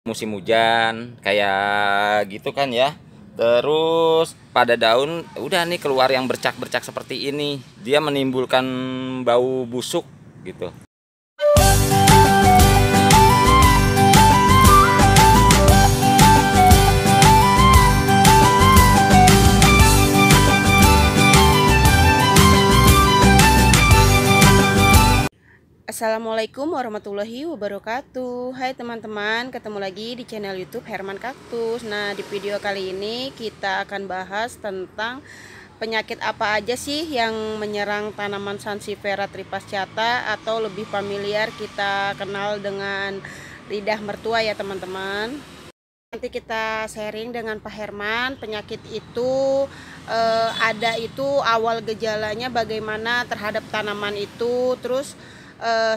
musim hujan kayak gitu kan ya. Terus pada daun udah nih keluar yang bercak-bercak seperti ini, dia menimbulkan bau busuk gitu. Assalamualaikum warahmatullahi wabarakatuh. Hai teman-teman, ketemu lagi di channel YouTube Herman Kaktus. Nah, di video kali ini kita akan bahas tentang penyakit apa aja sih yang menyerang tanaman Sansevieria tripasciata atau lebih familiar kita kenal dengan lidah mertua ya teman-teman. Nanti kita sharing dengan Pak Herman, penyakit itu ada itu awal gejalanya bagaimana terhadap tanaman itu, terus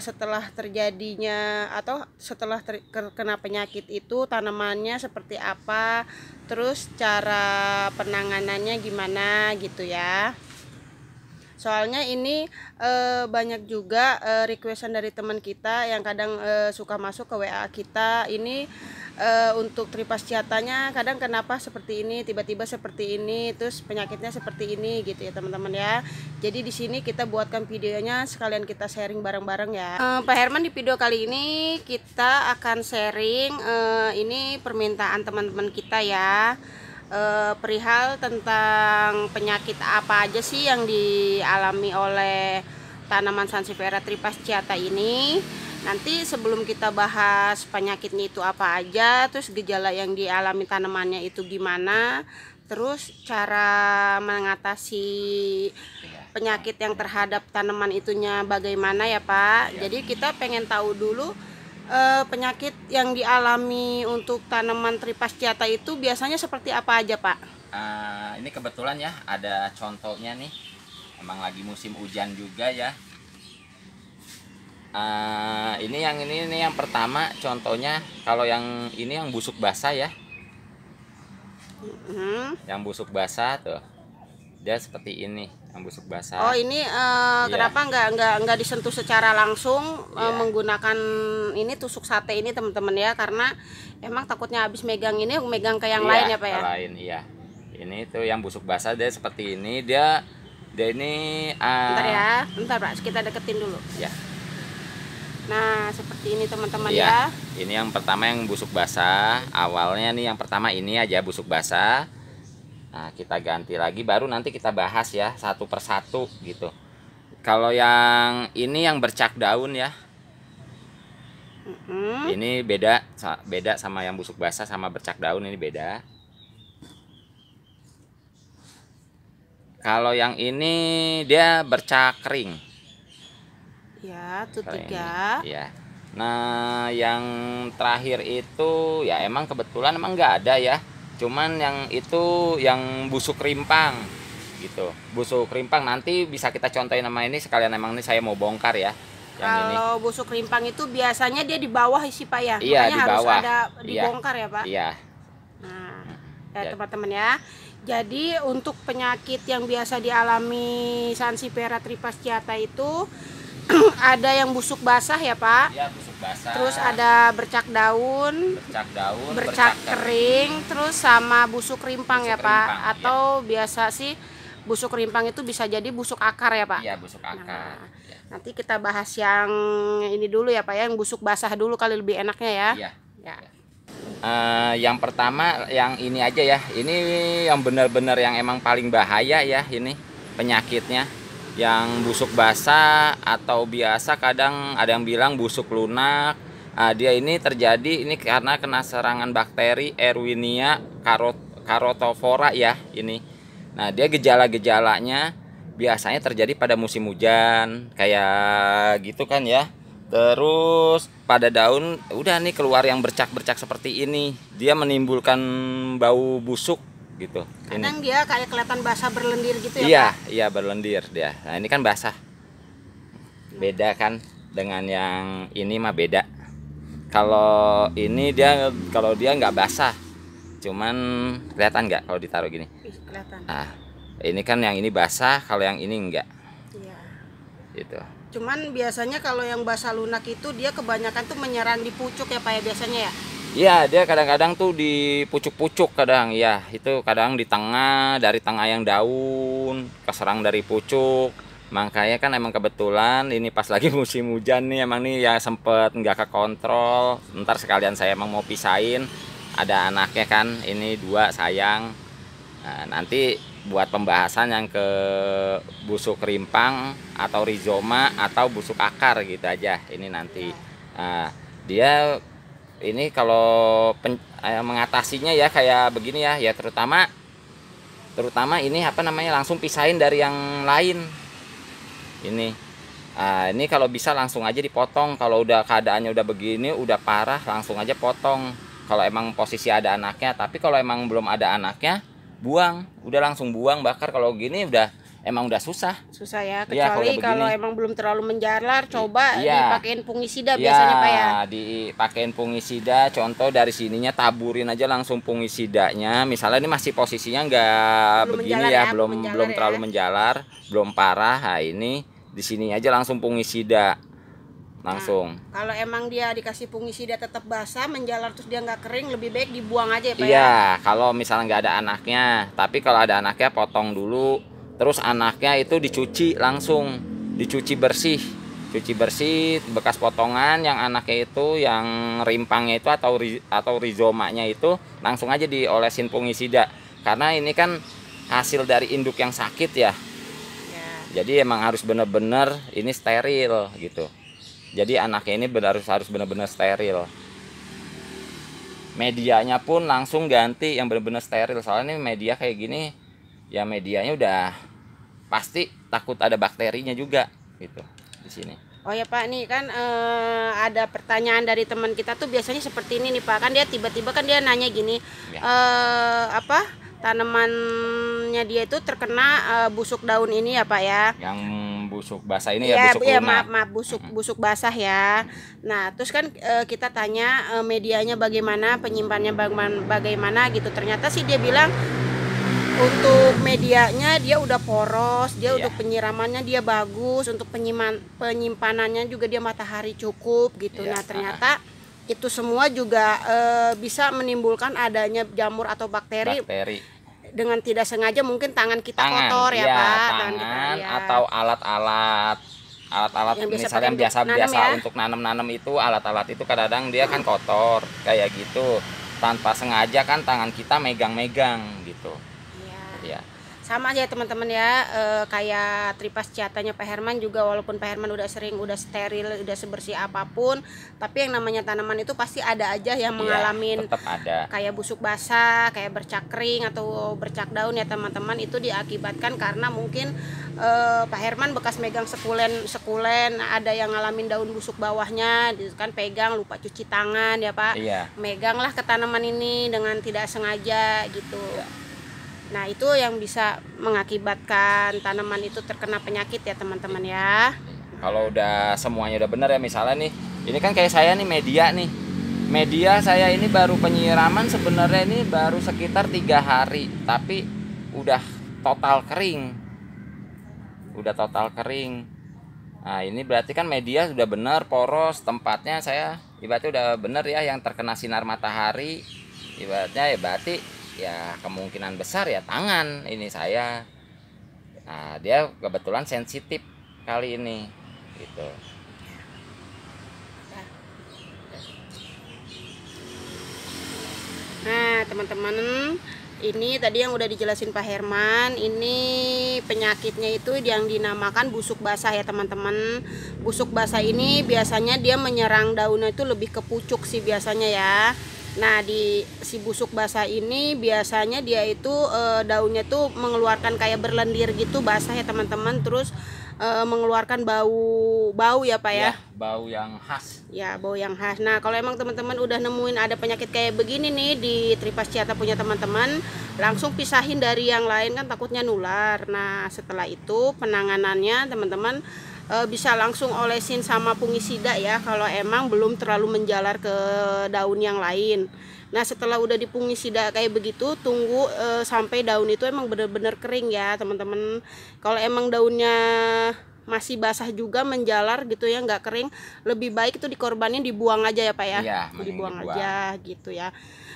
setelah terjadinya atau setelah terkena penyakit itu tanamannya seperti apa, terus cara penanganannya gimana gitu ya. Soalnya ini banyak juga requestan dari teman kita yang kadang suka masuk ke WA kita. Ini untuk tripasciatanya kadang kenapa seperti ini, tiba-tiba seperti ini, terus penyakitnya seperti ini gitu ya teman-teman ya. Jadi di sini kita buatkan videonya sekalian kita sharing bareng-bareng ya. Pak Herman, di video kali ini kita akan sharing ini permintaan teman-teman kita ya. Perihal tentang penyakit apa aja sih yang dialami oleh tanaman Sansevieria tripasciata ini. Nanti sebelum kita bahas penyakitnya itu apa aja, terus gejala yang dialami tanamannya itu gimana, terus cara mengatasi penyakit yang terhadap tanaman itunya bagaimana ya Pak. Jadi kita pengen tahu dulu penyakit yang dialami untuk tanaman tripasciata itu biasanya seperti apa aja Pak? Ini kebetulan ya ada contohnya nih, emang lagi musim hujan juga ya. Ini yang pertama contohnya, kalau yang ini yang busuk basah ya. Yang busuk basah tuh dia seperti ini, yang busuk basah. Oh ini kenapa nggak disentuh secara langsung menggunakan ini tusuk sate ini teman-teman ya, karena emang takutnya habis megang ini megang ke yang lain ya Pak ya. Lain iya. Ini tuh yang busuk basah dia seperti ini, dia ini bentar ya, bentar Pak, kita deketin dulu ya. Nah seperti ini teman-teman ya. Ini yang pertama yang busuk basah. Awalnya nih yang pertama ini aja busuk basah. Nah kita ganti lagi, baru nanti kita bahas ya satu persatu gitu. Kalau yang ini yang bercak daun ya, ini beda sama yang busuk basah sama bercak daun, ini beda. Kalau yang ini dia bercak kering ya, itu tiga ya. Nah yang terakhir itu ya emang kebetulan emang nggak ada ya, cuman yang itu yang busuk rimpang gitu. Busuk rimpang nanti bisa kita contohin nama ini sekalian, emang ini saya mau bongkar ya yang kalau ini. busuk rimpang itu biasanya dia di bawah sih Pak ya. Iya, makanya di harus bawah ada dibongkar ya Pak. Iya. Nah ya teman-teman ya, jadi untuk penyakit yang biasa dialami Sansevieria tripasciata itu ada yang busuk basah ya Pak. Iya, busuk basah. Terus ada bercak daun, bercak kering, terus sama busuk rimpang ya Pak. Atau biasa sih busuk rimpang itu bisa jadi busuk akar ya Pak. Iya, busuk akar. Nah, nanti kita bahas yang ini dulu ya Pak ya, yang busuk basah dulu kali lebih enaknya ya. Iya. Ya. Yang pertama yang ini aja ya. Ini yang benar-benar yang emang paling bahaya ya, ini penyakitnya. Yang busuk basah atau biasa kadang ada yang bilang busuk lunak. Dia ini terjadi ini karena kena serangan bakteri Erwinia carotophora ya ini. Nah dia gejala-gejalanya biasanya terjadi pada musim hujan kayak gitu kan ya. Terus pada daun udah nih keluar yang bercak-bercak seperti ini, dia menimbulkan bau busuk gitu. Kadang dia kayak kelihatan basah berlendir gitu ya iya, Pak? Iya berlendir dia. Nah ini kan basah. Beda kan dengan yang ini mah beda. Kalau ini kalau dia nggak basah, cuman kelihatan nggak kalau ditaruh gini? Kelihatan. Nah ini kan yang ini basah, kalau yang ini enggak. Iya. Gitu. Cuman biasanya kalau yang basah lunak itu dia kebanyakan tuh menyerang di pucuk ya Pak ya biasanya ya? Iya, dia kadang-kadang tuh di pucuk-pucuk kadang, ya itu kadang di tengah, dari tengah yang daun, keserang dari pucuk. Makanya kan emang kebetulan ini pas lagi musim hujan nih, emang nih ya sempet nggak kekontrol. Ntar sekalian saya emang mau pisahin, ada anaknya kan, ini dua sayang. Nah, nanti buat pembahasan yang ke busuk rimpang atau rizoma atau busuk akar gitu aja ini nanti. Nah, dia ini kalau mengatasinya ya kayak begini ya, ya terutama ini apa namanya, langsung pisahin dari yang lain. Ini kalau bisa langsung aja dipotong. Kalau udah keadaannya udah begini, udah parah, langsung aja potong. Kalau emang posisi ada anaknya, tapi kalau emang belum ada anaknya, buang. Udah langsung buang, bakar. Kalau gini emang udah susah. Susah ya, Iya, kecuali kalau emang belum terlalu menjalar, coba iya, dipakein fungisida biasanya Pak ya. Dipakein fungisida. Contoh dari sininya taburin aja langsung fungisidanya. Misalnya ini masih posisinya nggak Belum begini menjalar ya, ya, belum menjalar ya. terlalu menjalar, belum parah. Nah, ini di sini aja langsung fungisida langsung. Nah, kalau emang dia dikasih fungisida tetap basah, menjalar terus dia nggak kering, lebih baik dibuang aja ya Pak ya. Iya, kalau misalnya nggak ada anaknya. Tapi kalau ada anaknya potong dulu, terus anaknya itu dicuci langsung, dicuci bersih, bekas potongan yang anaknya itu, yang rimpangnya itu atau rizomanya itu langsung aja diolesin fungisida. Karena ini kan hasil dari induk yang sakit ya. Jadi emang harus bener-bener ini steril gitu. Jadi anaknya ini harus bener-bener steril. Medianya pun langsung ganti yang bener-bener steril. Soalnya ini media kayak gini, ya medianya udah pasti takut ada bakterinya juga gitu di sini. Oh ya Pak, nih kan ada pertanyaan dari teman kita tuh biasanya seperti ini nih Pak. Kan dia tiba-tiba kan dia nanya gini, ya. Tanamannya dia itu terkena busuk daun ini ya Pak ya. Yang busuk basah ini ya, busuk ya, lunak. maaf busuk basah ya. Nah terus kan kita tanya medianya bagaimana, penyimpannya bagaimana gitu. Ternyata sih dia bilang untuk medianya dia udah poros, dia untuk penyiramannya dia bagus, untuk penyimpanannya juga dia matahari cukup gitu. Nah ternyata itu semua juga bisa menimbulkan adanya jamur atau bakteri. Dengan tidak sengaja mungkin tangan kita kotor ya Pak, tangan atau alat-alat yang misalnya biasa ya. Untuk nanam itu alat-alat itu kadang dia kan kotor kayak gitu, tanpa sengaja kan tangan kita megang-megang gitu. Ya. Sama aja teman-teman ya, kayak tripas ciatanya Pak Herman juga, walaupun Pak Herman udah sering, udah steril, udah sebersih apapun, tapi yang namanya tanaman itu pasti ada aja yang mengalami kayak busuk basah, kayak bercak kering atau bercak daun ya teman-teman. Itu diakibatkan karena mungkin Pak Herman bekas megang sekulen, ada yang ngalamin daun busuk bawahnya, kan pegang lupa cuci tangan ya Pak, meganglah ke tanaman ini dengan tidak sengaja gitu. Nah itu yang bisa mengakibatkan tanaman itu terkena penyakit ya teman-teman ya. Kalau udah semuanya udah bener ya, misalnya nih ini kan kayak saya nih media saya ini baru penyiraman sebenarnya ini baru sekitar 3 hari, tapi udah total kering. Nah ini berarti kan media sudah bener, poros, tempatnya saya ibaratnya udah bener ya, yang terkena sinar matahari ibaratnya ya, berarti ya kemungkinan besar ya tangan ini saya. Nah dia kebetulan sensitif kali ini gitu. Nah teman-teman, ini tadi yang udah dijelasin Pak Herman, ini penyakitnya itu yang dinamakan busuk basah ya teman-teman. Busuk basah ini biasanya dia menyerang daunnya itu lebih ke pucuk sih biasanya ya. Nah di si busuk basah ini biasanya dia itu daunnya tuh mengeluarkan kayak berlendir gitu, basah ya teman-teman. Terus mengeluarkan bau ya Pak ya, bau yang khas ya, bau yang khas. Nah kalau emang teman-teman udah nemuin ada penyakit kayak begini nih di tripas ciata punya teman-teman, langsung pisahin dari yang lain kan takutnya nular. Nah setelah itu penanganannya teman-teman bisa langsung olesin sama fungisida ya kalau emang belum terlalu menjalar ke daun yang lain. Nah setelah udah difungisida kayak begitu, tunggu sampai daun itu emang bener-bener kering ya teman-teman. Kalau emang daunnya masih basah juga, menjalar gitu ya, nggak kering, lebih baik itu dikorbanin, dibuang aja ya Pak ya. Iya, Dibuang aja gitu ya.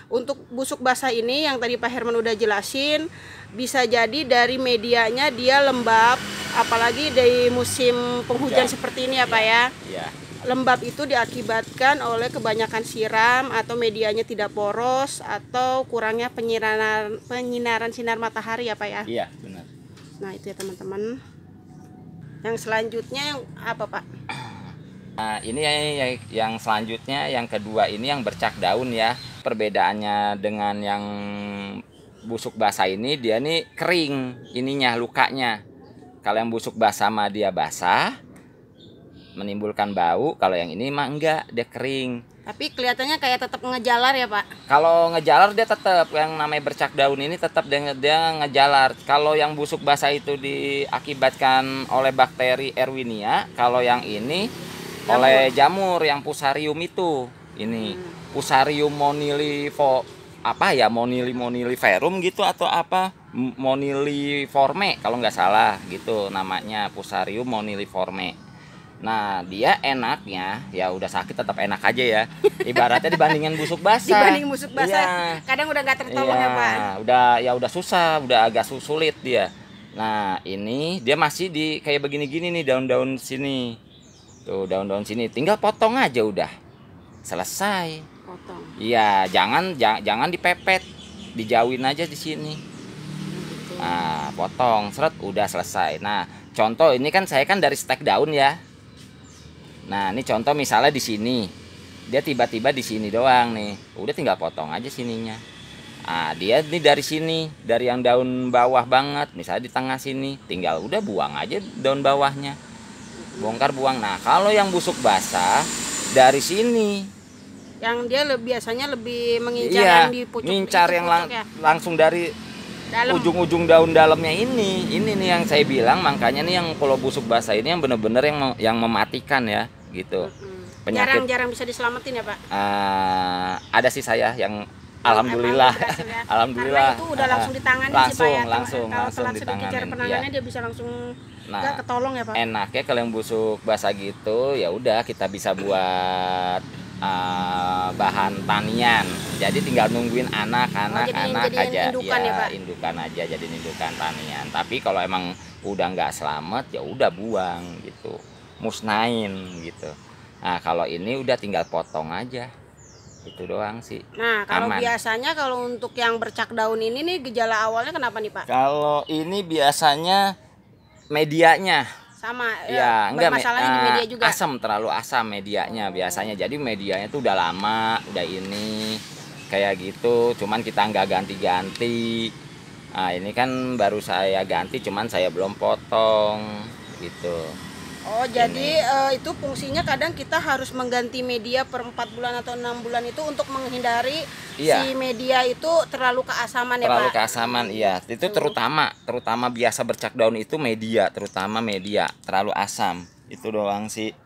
Untuk busuk basah ini yang tadi Pak Herman udah jelasin, bisa jadi dari medianya dia lembab, apalagi di musim penghujan seperti ini ya Pak ya. Iya. Lembab itu diakibatkan oleh kebanyakan siram atau medianya tidak poros atau kurangnya penyinaran sinar matahari ya Pak ya. Iya, benar. Nah itu ya teman-teman. Yang selanjutnya yang apa Pak? Nah, ini yang selanjutnya, yang kedua ini yang bercak daun ya. Perbedaannya dengan yang busuk basah ini, dia nih kering ininya, lukanya. Kalau yang busuk basah mah dia basah, menimbulkan bau. Kalau yang ini mah enggak, dia kering. Tapi kelihatannya kayak tetap ngejalar ya Pak. Kalau ngejalar dia tetap, yang namanya bercak daun ini tetap dia ngejalar. Kalau yang busuk basah itu diakibatkan oleh bakteri Erwinia, kalau yang ini oleh jamur yang Fusarium itu. Ini Fusarium moniliferum gitu atau apa? Moniliforme kalau nggak salah gitu namanya, Fusarium moniliforme. Nah dia enaknya ya udah sakit tetap enak aja ya, ibaratnya dibandingin busuk basah. Dibanding busuk basah, iya. kadang udah nggak tertolong Iya, ya Pak. udah susah, udah agak sulit dia. Nah ini dia masih di kayak begini-gini nih, daun-daun sini tuh, daun-daun sini tinggal potong aja udah selesai. Potong. Iya, jangan dipepet, dijauhin aja di sini. Nah potong seret udah selesai. Nah contoh ini kan saya kan dari stek daun ya. Nah, ini contoh misalnya di sini. Dia tiba-tiba di sini doang nih. Udah tinggal potong aja sininya. Ah, dia nih dari sini, dari yang daun bawah banget, misalnya di tengah sini, tinggal udah buang aja daun bawahnya. Bongkar buang. Nah, kalau yang busuk basah dari sini. Yang dia biasanya lebih mengincar Iya, yang di pucuk. ngincar yang ya? langsung dari Dalam. ujung-ujung daun dalamnya ini nih yang saya bilang, makanya nih yang kalau busuk basah ini yang bener-bener yang mematikan ya gitu. Penyakit Jarang-jarang bisa diselamatin ya Pak. Ada sih saya yang alhamdulillah Ya. alhamdulillah karena itu udah langsung ditangani langsung sih Pak ya. langsung Kalau telat sedikit ditanganin cara penanganannya ya. dia bisa langsung Nah, nggak ketolong ya Pak. enaknya kalau yang busuk basah gitu ya udah kita bisa buat bahan tanian. Jadi tinggal nungguin anak-anak aja indukan ya Pak? indukan aja, jadi indukan tanian. Tapi kalau emang udah nggak selamat ya udah buang gitu, musnahin gitu. Nah kalau ini udah tinggal potong aja, itu doang sih. Nah kalau aman. biasanya kalau untuk yang bercak daun ini nih gejala awalnya kenapa nih Pak? Kalau ini biasanya medianya. Sama Ya, enggak, masalahnya di media juga. asam, terlalu asam medianya biasanya. Jadi medianya tuh udah lama, udah ini kayak gitu. Cuman kita nggak ganti-ganti. Nah, ini kan baru saya ganti, cuman saya belum potong gitu. Oh, jadi itu fungsinya kadang kita harus mengganti media per 4 bulan atau 6 bulan itu untuk menghindari si media itu terlalu keasaman ya Pak? Terlalu keasaman, iya. Itu terutama biasa bercak daun itu media, terutama media terlalu asam. Itu doang sih.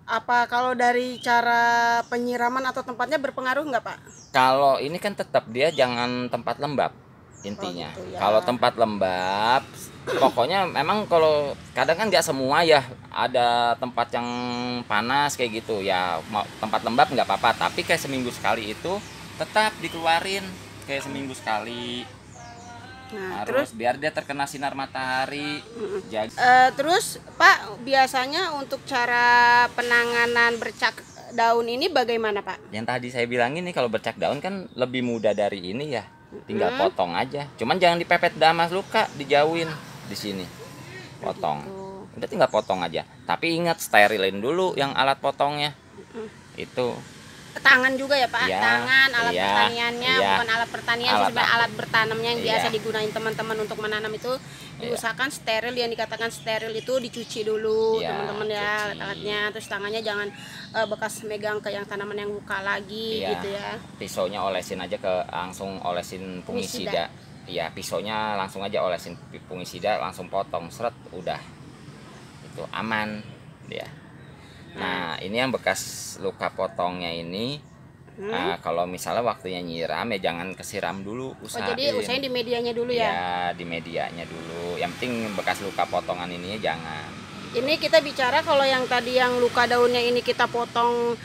Apa kalau dari cara penyiraman atau tempatnya berpengaruh nggak Pak? Kalau ini kan tetap dia jangan tempat lembab intinya. Oh, gitu ya. Kalau tempat lembab, pokoknya memang kalau kadang kan nggak semua ya, ada tempat yang panas kayak gitu ya, tempat lembab nggak apa-apa, tapi kayak seminggu sekali itu tetap dikeluarin kayak seminggu sekali. Nah, terus biar dia terkena sinar matahari. Terus Pak, biasanya untuk cara penanganan bercak daun ini bagaimana Pak? Yang tadi saya bilang ini kalau bercak daun kan lebih mudah dari ini ya, tinggal potong aja. Cuman jangan dipepet damas luka, dijauhin di sini. Potong. Udah tinggal potong aja. Tapi ingat sterilin dulu yang alat potongnya. Itu. Tangan juga ya Pak? Ya, tangan, alat pertaniannya, iya. bukan alat pertanian, sebenarnya alat bertanamnya yang biasa digunain teman-teman untuk menanam itu diusahakan steril, yang dikatakan steril itu dicuci dulu teman-teman ya alatnya, terus tangannya jangan bekas megang ke yang tanaman yang luka lagi gitu ya. Pisaunya olesin aja langsung olesin fungisida. Iya, pisaunya langsung aja olesin fungisida, langsung potong seret udah. Itu aman dia. Nah, ini yang bekas luka potongnya ini Nah, kalau misalnya waktunya nyiram ya jangan kesiram dulu, Oh, jadi usahain. usahain di medianya dulu ya. Ya, di medianya dulu. Yang penting bekas luka potongan ininya jangan. Ini kita bicara kalau yang tadi yang luka daunnya ini kita potong,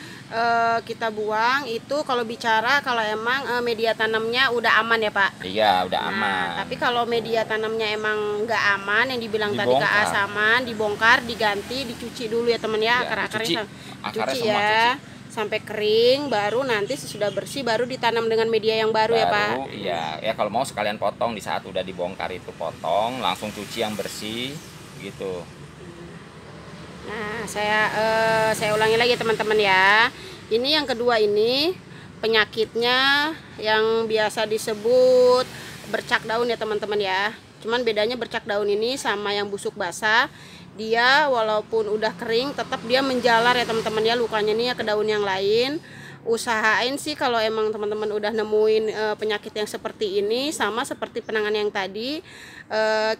kita buang, itu kalau bicara kalau emang media tanamnya udah aman ya Pak. Iya, udah Nah, aman. tapi kalau media tanamnya emang nggak aman, yang dibilang tadi Dibongkar. keasaman, dibongkar, diganti, dicuci dulu ya temen ya, Ya, akar-akarnya akarnya dicuci semua ya, sampai kering, baru nanti sesudah bersih baru ditanam dengan media yang baru ya Pak. Iya, ya kalau mau sekalian potong di saat udah dibongkar itu potong, langsung cuci yang bersih gitu. Nah, saya ulangi lagi teman-teman ya. Ini yang kedua ini penyakitnya yang biasa disebut bercak daun ya teman-teman ya. Cuman bedanya bercak daun ini sama yang busuk basah, dia walaupun udah kering tetap dia menjalar ya teman-teman ya, lukanya ini ya ke daun yang lain. Usahain sih kalau emang teman-teman udah nemuin penyakit yang seperti ini, sama seperti penanganan yang tadi,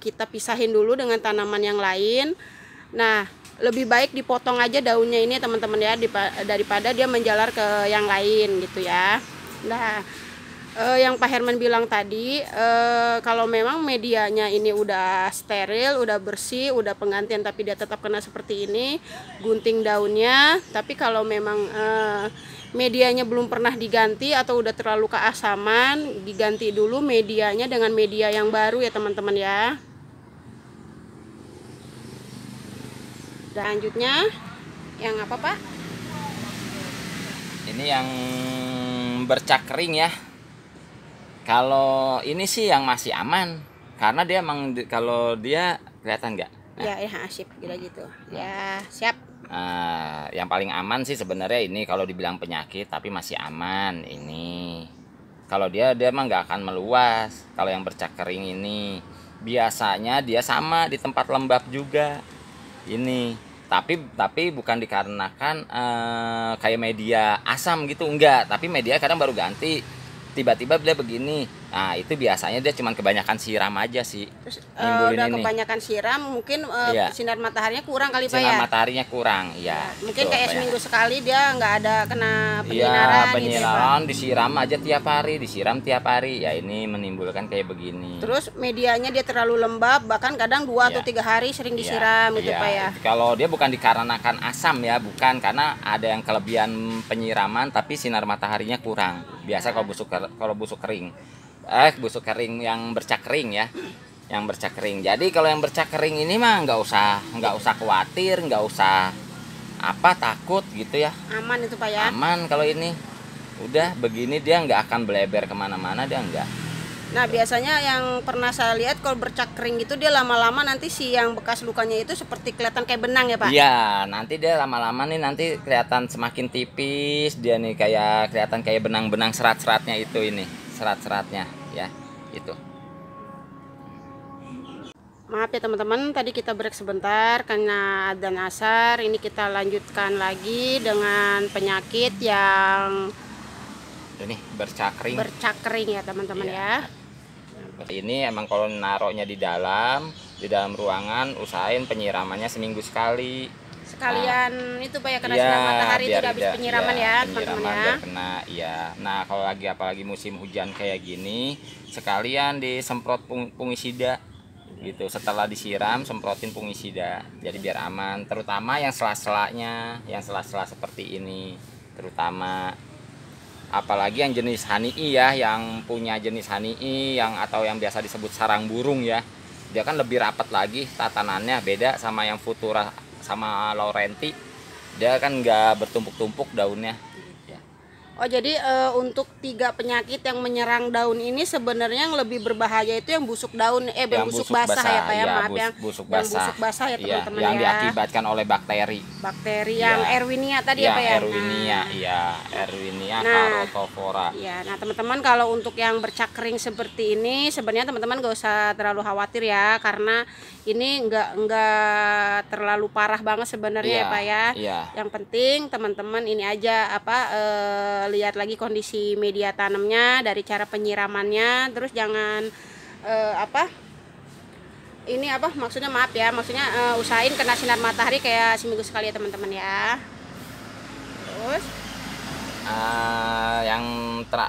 kita pisahin dulu dengan tanaman yang lain. Nah, lebih baik dipotong aja daunnya ini teman-teman ya, daripada dia menjalar ke yang lain gitu ya. Nah, yang Pak Herman bilang tadi, kalau memang medianya ini udah steril, udah bersih, udah penggantian tapi dia tetap kena seperti ini, gunting daunnya. Tapi kalau memang medianya belum pernah diganti atau udah terlalu keasaman, diganti dulu medianya dengan media yang baru ya teman-teman ya. Selanjutnya yang apa Pak? Ini yang bercak kering ya. Kalau ini sih yang masih aman, karena dia emang kalau dia kelihatan nggak? Ya, sip, gila gitu. Ya, siap. Nah, yang paling aman sih sebenarnya ini kalau dibilang penyakit, tapi masih aman ini. Kalau dia emang nggak akan meluas. Kalau yang bercak kering ini biasanya dia sama di tempat lembab juga. Ini tapi bukan dikarenakan kayak media asam gitu, enggak, tapi media kadang baru ganti tiba-tiba dia begini. Nah, itu biasanya dia cuman kebanyakan siram aja sih. Terus Nimbulin udah ini. kebanyakan siram, mungkin Iya. sinar mataharinya kurang kali Pak Sinar ya. mataharinya kurang, ya. Mungkin betul, kayak banyak. seminggu sekali dia nggak ada kena Iya, penyinaran gitu ya Pak. penyiraman disiram aja tiap hari, disiram tiap hari. Ya ini menimbulkan kayak begini. Terus medianya dia terlalu lembab, bahkan kadang 2 atau Iya. 3 hari sering Iya, disiram gitu iya. Pak ya. Kalau dia bukan dikarenakan asam ya, bukan, karena ada yang kelebihan penyiraman tapi sinar mataharinya kurang. Biasa kalau busuk kering. Busuk kering yang bercak kering ya. Yang bercak kering. Jadi kalau yang bercak kering ini mah nggak usah khawatir, nggak usah takut gitu ya. Aman itu Pak ya. Aman kalau ini. Udah begini dia nggak akan beleber kemana-mana, dia nggak. Nah, biasanya yang pernah saya lihat kalau bercak kering itu dia lama-lama nanti si yang bekas lukanya itu seperti kelihatan kayak benang ya Pak. Iya, nanti dia lama-lama nih nanti kelihatan semakin tipis dia nih, kayak kelihatan kayak benang-benang serat-seratnya itu ini, serat-seratnya ya, itu. Maaf ya teman-teman, tadi kita break sebentar karena adzan asar. Ini kita lanjutkan lagi dengan penyakit yang Ini bercak kering. bercak kering ya teman-teman Iya. ya. Ini emang kalau naruhnya di dalam ruangan, usahain penyiramannya seminggu sekali. Sekalian itu Pak ya, kena Iya, sinar matahari itu biar udah habis tidak- penyiraman iya, ya teman-teman penyiraman ya. biar kena, iya. Nah, kalau apalagi musim hujan kayak gini, sekalian disemprot fungisida gitu. Setelah disiram, semprotin fungisida. Jadi biar aman, terutama yang sela-selanya, yang sela-sela seperti ini, terutama apalagi yang jenis honey ya, yang punya jenis honey yang atau yang biasa disebut sarang burung ya. Dia kan lebih rapat lagi tatanannya, beda sama yang Futura sama Laurenti. Dia kan nggak bertumpuk-tumpuk daunnya. Ya. Oh, jadi untuk 3 penyakit yang menyerang daun ini sebenarnya yang lebih berbahaya itu yang busuk daun, yang busuk basah ya Pak ya, maaf ya, yang busuk yang basah. busuk basah ya Iya, teman-teman yang ya. diakibatkan oleh bakteri. Bakteri Iya. yang Erwinia tadi ya Pak ya. Erwinia, iya, Erwinia Nah. carotophora. Ya, nah teman-teman kalau untuk yang bercak kering seperti ini sebenarnya teman-teman gak usah terlalu khawatir ya, karena ini enggak terlalu parah banget sebenarnya ya Pak ya. Iya. Yang penting teman-teman ini aja lihat lagi kondisi media tanamnya dari cara penyiramannya, terus jangan maksudnya usahain kena sinar matahari kayak seminggu sekali ya teman-teman ya. Terus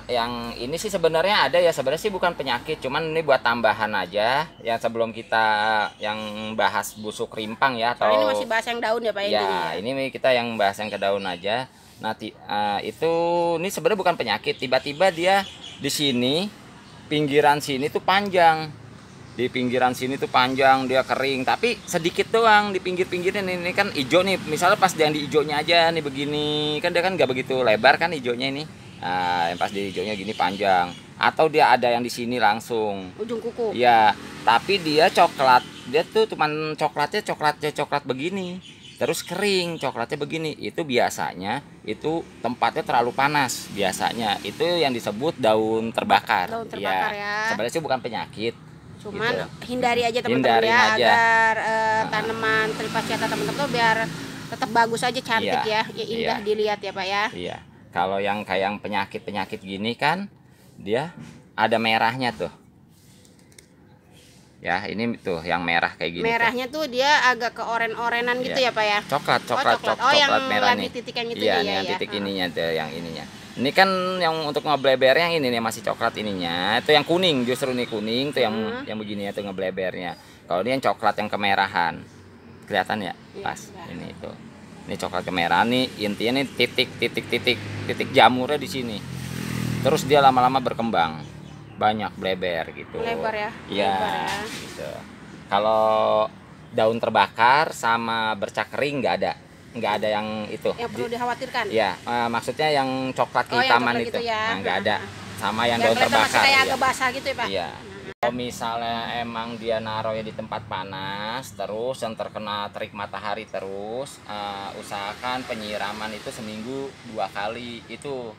Yang ini sih sebenarnya ada ya, sebenarnya sih bukan penyakit, cuman ini buat tambahan aja ya sebelum kita yang bahas busuk rimpang ya, atau ini masih bahas yang daun ya Pak ya, ya. ini kita yang bahas yang ke daun aja. Nah, itu ini sebenarnya bukan penyakit, tiba-tiba dia di sini pinggiran sini tuh panjang. Di pinggiran sini tuh panjang, dia kering, tapi sedikit doang di pinggir-pinggirnya. Ini kan hijau nih, misalnya pas yang di hijaunya aja nih begini, kan dia kan nggak begitu lebar kan hijaunya ini. Nah, yang pas di hijaunya gini panjang. Atau dia ada yang di sini langsung Ujung kuku. iya, tapi dia coklat, dia tuh cuman coklat begini, terus kering coklatnya begini. Itu biasanya itu tempatnya terlalu panas, biasanya itu yang disebut daun terbakar. Daun terbakar ya. Sebenarnya sih bukan penyakit, cuman gitu. hindari aja teman-teman ya, aja. agar tanaman tripasiata teman-teman tuh biar tetap bagus aja, cantik ya indah dilihat ya Pak ya. Iya, kalau yang kayak penyakit gini kan dia ada merahnya tuh ya, ini tuh yang merah kayak gini merahnya tuh dia agak ke oren-orenan gitu ya Pak ya. Coklat yang merah yang nih, titik yang itu iya, ya, yang titik ininya tuh, yang ininya. Ini kan yang untuk ngebleber yang ini nih masih coklat ininya. Itu yang kuning, justru nih kuning tuh yang begini ya tuh ngeblebernya. Kalau ini yang coklat yang kemerahan. Kelihatan ya? Pas. Ini tuh. Ini coklat kemerahan nih, intinya nih titik jamurnya di sini. Terus dia lama-lama berkembang. Banyak bleber gitu. Lebar ya? Iya, gitu. Kalau daun terbakar sama bercak kering nggak ada yang itu yang perlu dikhawatirkan ya, maksudnya yang coklat kehitaman itu ya. Nah, nggak ada, sama yang daun terbakar masih kayak ya. agak basah gitu ya Pak. Iya. Kalau misalnya emang dia naruhnya di tempat panas terus yang terkena terik matahari terus, usahakan penyiraman itu seminggu 2 kali itu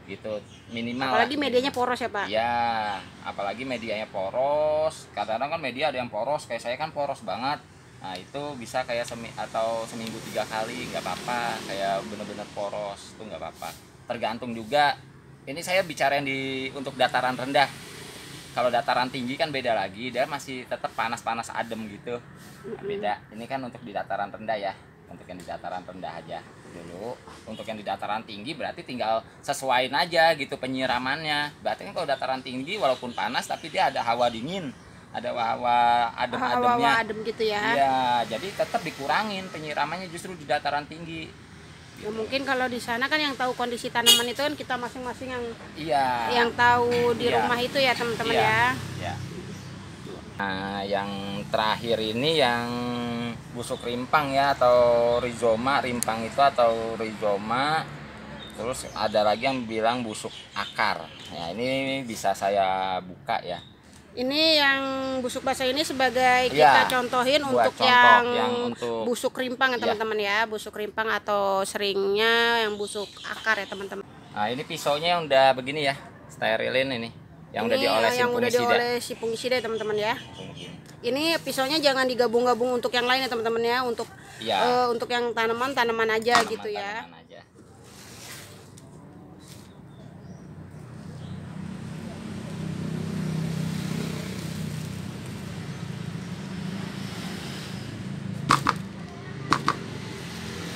gitu minimal. Apalagi medianya poros ya Pak. Ya, apalagi medianya poros. Kadang-kadang kan media ada yang poros, kayak saya kan poros banget. Nah, itu bisa kayak seminggu 3 kali nggak apa-apa, kayak bener-bener poros tuh nggak apa-apa. Tergantung juga, ini saya bicara yang untuk dataran rendah. Kalau dataran tinggi kan beda lagi, dia masih tetap panas-panas adem gitu. Nah, beda. Ini kan untuk di dataran rendah ya, untuk yang di dataran rendah aja dulu. Untuk yang di dataran tinggi berarti tinggal sesuaiin aja gitu penyiramannya. Berarti kan kalau dataran tinggi walaupun panas tapi dia ada hawa dingin, ada hawa adem-ademnya. Hawa adem gitu ya. Iya, jadi tetap dikurangin penyiramannya justru di dataran tinggi. Ya mungkin kalau di sana kan yang tahu kondisi tanaman itu kan kita masing-masing yang Iya. tahu di rumah itu ya teman-teman ya. Iya. Nah, yang terakhir ini yang busuk rimpang ya, atau rizoma rimpang itu, atau rizoma. Terus ada lagi yang bilang busuk akar. Ya, ini bisa saya buka ya. Ini yang busuk basah ini sebagai kita contohin untuk yang untuk busuk rimpang ya teman-teman ya. Busuk rimpang atau seringnya yang busuk akar ya teman-teman. Nah, ini pisaunya yang udah begini ya, sterilin ini. Yang udah diolesi fungisida ya teman-teman ya. Ini pisaunya jangan digabung-gabung untuk yang lain ya teman-teman ya, untuk yang tanaman aja gitu ya.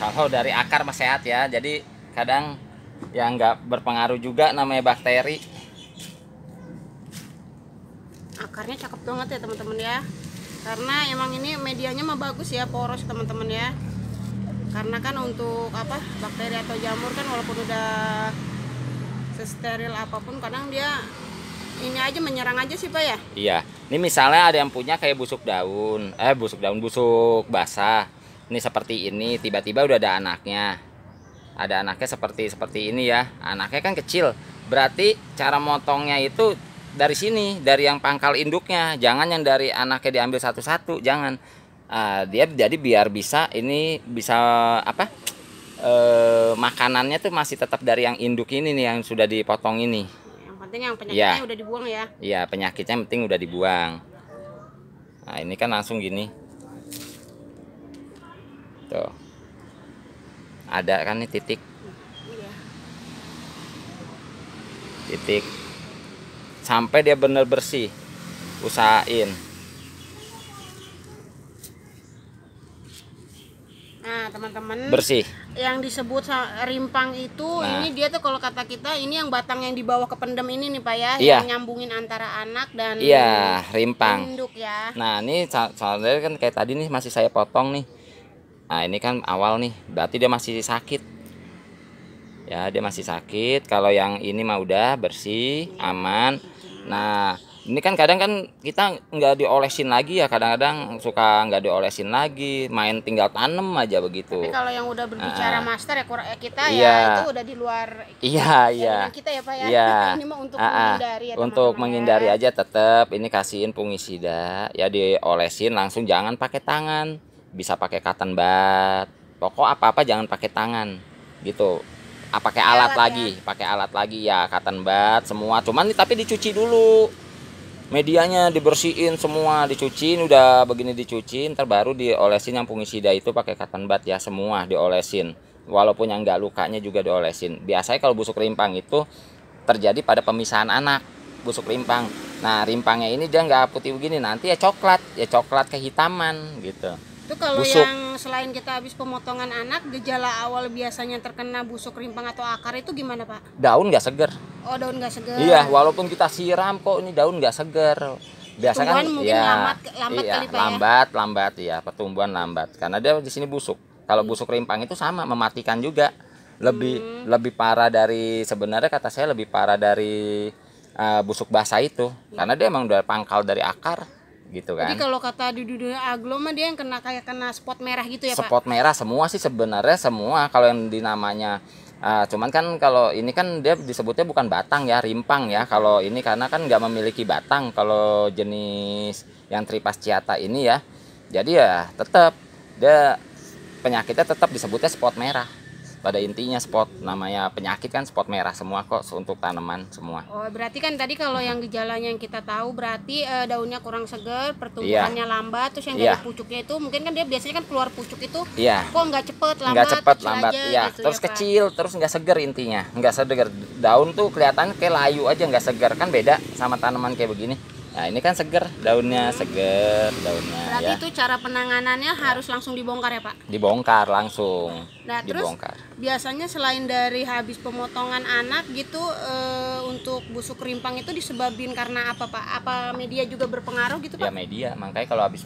Kalau dari akar mah sehat ya, jadi kadang yang nggak berpengaruh juga namanya bakteri. Akarnya cakep banget ya teman-teman ya, karena emang ini medianya mah bagus ya, poros teman-teman ya. Karena kan untuk bakteri atau jamur kan walaupun udah sesteril apapun kadang dia ini aja menyerang aja sih Pak ya. Iya, ini misalnya ada yang punya kayak busuk basah. Ini seperti ini, tiba-tiba udah ada anaknya. Ada anaknya seperti ini ya. Anaknya kan kecil. Berarti cara motongnya itu dari sini, dari yang pangkal induknya. Jangan yang dari anaknya diambil satu-satu, jangan. Dia jadi biar bisa makanannya tuh masih tetap dari yang induk ini nih, yang sudah dipotong ini. Yang penting yang penyakitnya udah dibuang ya. Iya, penyakitnya yang penting udah dibuang. Nah, ini kan langsung gini. Tuh. Ada kan nih titik. Titik. Sampai dia bener bersih. Usahain. Nah, teman-teman. Bersih. yang disebut rimpang itu, Nah. ini dia tuh kalau kata kita ini yang batang yang di bawah kependem ini nih Pak ya, Iya. yang nyambungin antara anak dan Iya, rimpang. induk ya. Nah, ini soalnya kan kayak tadi nih masih saya potong nih. Nah, ini kan awal nih, berarti dia masih sakit. Ya, dia masih sakit. Kalau yang ini mah udah bersih, aman. Nah, ini kan kadang kan kita nggak diolesin lagi ya, kadang-kadang suka nggak diolesin lagi, main tinggal tanem aja begitu. Tapi kalau yang udah berbicara master ya kita Iya. ya itu udah di luar Iya, iya. kita ya Pak ya. Iya. Ini mah untuk menghindari ya Untuk teman-teman menghindari ya. aja tetap ini kasihin fungisida ya, diolesin langsung, jangan pakai tangan. Bisa pakai cotton bud. Pokok apa-apa jangan pakai tangan. Gitu. Pakai alat lagi, pakai alat lagi ya, cotton bud semua. Cuman tapi dicuci dulu. Medianya dibersihin semua, dicuciin, udah begini dicuciin, ntar baru diolesin yang fungisida itu pakai cotton bud ya, semua diolesin. Walaupun yang nggak lukanya juga diolesin. Biasanya kalau busuk rimpang itu terjadi pada pemisahan anak, busuk rimpang. Nah, rimpangnya ini dia nggak putih begini, nanti ya coklat kehitaman gitu. Itu kalau Busuk. yang selain kita habis pemotongan anak, gejala awal biasanya terkena busuk rimpang atau akar itu gimana Pak? Daun nggak seger. Oh, daun nggak segar. Iya, walaupun kita siram kok ini daun nggak seger. Biasa kan mungkin ya, lambat iya, kali Pak ya. lambat ya, pertumbuhan lambat. Karena dia di sini busuk. Kalau busuk rimpang itu sama, mematikan juga. Lebih parah dari, sebenarnya kata saya lebih parah dari busuk basah itu. Karena dia emang udah pangkal dari akar gitu kan. Jadi kalau kata di dunia aglo mah dia yang kena spot merah gitu ya Pak? Spot merah semua sih sebenarnya, semua kalau yang dinamanya. Cuman kan kalau ini kan dia disebutnya bukan batang ya, rimpang ya. Kalau ini karena kan nggak memiliki batang kalau jenis yang tripasciata ini ya. Jadi ya tetap dia penyakitnya tetap disebutnya spot merah. Pada intinya spot, namanya penyakit kan spot merah semua kok untuk tanaman semua. Oh, berarti kan tadi kalau yang gejalanya yang kita tahu berarti daunnya kurang segar, pertumbuhannya lambat, terus yang dari pucuknya itu mungkin kan dia biasanya kan keluar pucuk itu kok nggak cepet, lambat aja, ya. gitu Terus ya, Pak. kecil, terus nggak segar, intinya nggak segar. Daun tuh kelihatan kayak layu aja, nggak segar, kan beda sama tanaman kayak begini. Nah, ini kan seger, daunnya seger, daunnya. Berarti ya. itu cara penanganannya harus langsung dibongkar ya Pak? Dibongkar langsung. Nah, dibongkar. terus biasanya selain dari habis pemotongan anak gitu, untuk busuk rimpang itu disebabin karena apa Pak? Apa media juga berpengaruh gitu Pak? Ya media, makanya kalau habis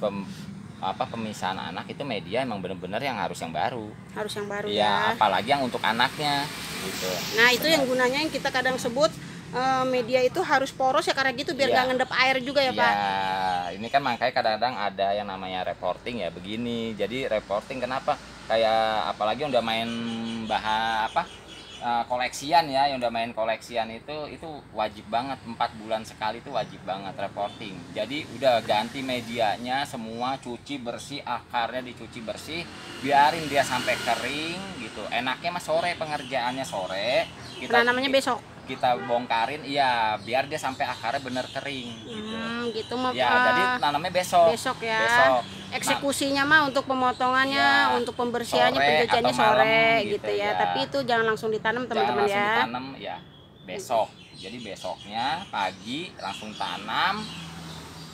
pemisahan anak itu media emang bener-bener yang harus yang baru. Harus yang baru ya. Apalagi yang untuk anaknya gitu. Nah, itu yang gunanya yang kita kadang sebut media itu harus poros ya, karena gitu biar nggak ngendap air juga ya Pak. Ya, ini kan makanya kadang-kadang ada yang namanya reporting ya begini. Jadi reporting kenapa? Kayak apalagi yang udah main koleksian ya, yang udah main koleksian itu wajib banget, 4 bulan sekali itu wajib banget reporting. Jadi udah ganti medianya semua, cuci bersih, akarnya dicuci bersih, biarin dia sampai kering gitu. Enaknya mah sore, pengerjaannya sore. Namanya besok kita bongkarin, iya, biar dia sampai akarnya bener kering gitu. Gitu ya, jadi nanamnya besok ya. Besok. Eksekusinya mah untuk pemotongannya, untuk pembersihannya, pencuciannya sore gitu ya. Tapi itu jangan langsung ditanam teman-teman ya. Jangan langsung ditanam ya, besok. Jadi besoknya pagi langsung tanam.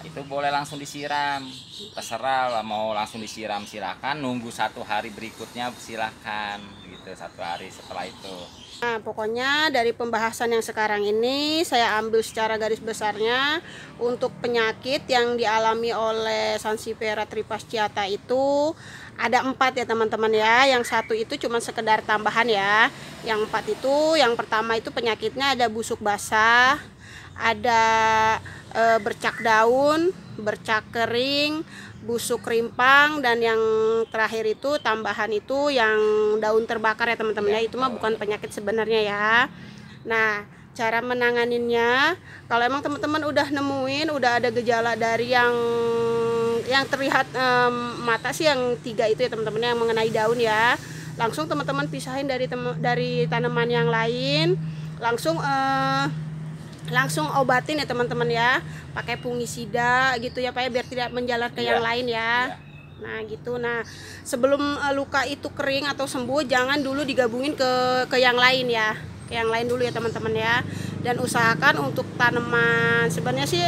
Itu boleh langsung disiram, terserah lah, mau langsung disiram silakan, nunggu 1 hari berikutnya silakan gitu, 1 hari setelah itu. Nah, pokoknya dari pembahasan yang sekarang ini saya ambil secara garis besarnya untuk penyakit yang dialami oleh Sansevieria tripasciata itu ada 4 ya teman-teman ya. Yang 1 itu cuma sekedar tambahan ya. Yang 4 itu, yang pertama itu penyakitnya ada busuk basah, ada bercak daun, bercak kering, busuk rimpang, dan yang terakhir itu tambahan itu yang daun terbakar ya teman-teman ya. Itu mah bukan penyakit sebenarnya ya. Nah, cara menanganinnya kalau emang teman-teman udah nemuin, udah ada gejala dari yang terlihat mata sih, yang 3 itu ya teman-teman yang mengenai daun ya, langsung teman-teman pisahin dari tanaman yang lain, langsung obatin ya teman-teman ya, pakai fungisida gitu ya Pak ya, biar tidak menjalar ke yang lain ya. Nah gitu. Nah, sebelum luka itu kering atau sembuh, jangan dulu digabungin ke yang lain ya, ke yang lain dulu ya teman-teman ya. Dan usahakan untuk tanaman, sebenarnya sih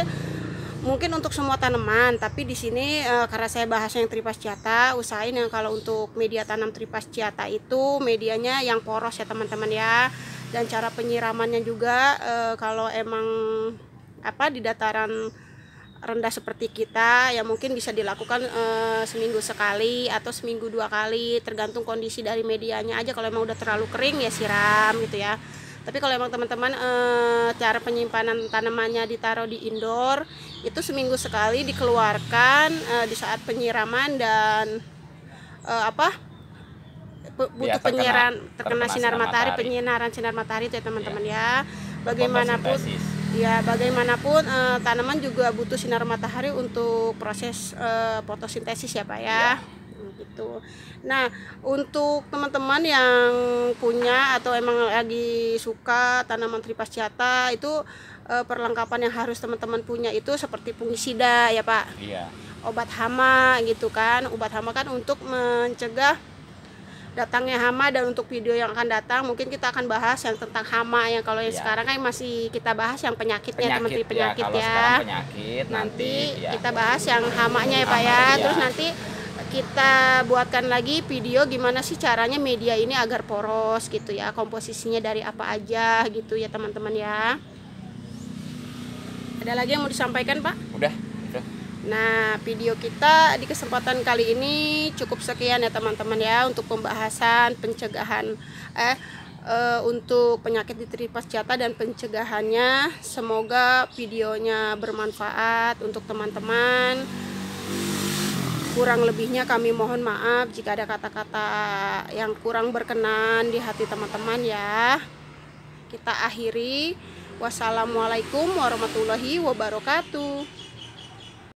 mungkin untuk semua tanaman, tapi di sini karena saya bahas yang tripasciata, usahain yang kalau untuk media tanam tripasciata itu medianya yang poros ya teman-teman ya. Dan cara penyiramannya juga kalau emang di dataran rendah seperti kita ya mungkin bisa dilakukan seminggu sekali atau seminggu 2 kali, tergantung kondisi dari medianya aja. Kalau emang udah terlalu kering ya siram gitu ya. Tapi kalau emang teman-teman cara penyimpanan tanamannya ditaruh di indoor, itu seminggu sekali dikeluarkan di saat penyiraman dan butuh terkena sinar matahari, penyinaran sinar matahari itu ya teman-teman ya. Bagaimanapun tanaman juga butuh sinar matahari untuk proses fotosintesis ya Pak ya. Gitu. Nah, untuk teman-teman yang punya atau emang lagi suka tanaman tripasciata itu perlengkapan yang harus teman-teman punya itu seperti fungisida ya Pak. Iya. Obat hama gitu kan. Obat hama kan untuk mencegah datangnya hama, dan untuk video yang akan datang mungkin kita akan bahas yang tentang hama. Yang kalau yang sekarang kan masih kita bahas yang penyakitnya teman-teman penyakit ya. Penyakit nanti kita bahas yang hamanya ya Pak ya. Terus nanti kita buatkan lagi video gimana sih caranya media ini agar poros gitu ya, komposisinya dari apa aja gitu ya teman-teman ya. Ada lagi yang mau disampaikan Pak? Udah. Nah, video kita di kesempatan kali ini cukup sekian ya teman-teman ya, untuk pembahasan pencegahan untuk penyakit di tripasciata dan pencegahannya. Semoga videonya bermanfaat untuk teman-teman. Kurang lebihnya kami mohon maaf jika ada kata-kata yang kurang berkenan di hati teman-teman ya. Kita akhiri. Wassalamualaikum warahmatullahi wabarakatuh.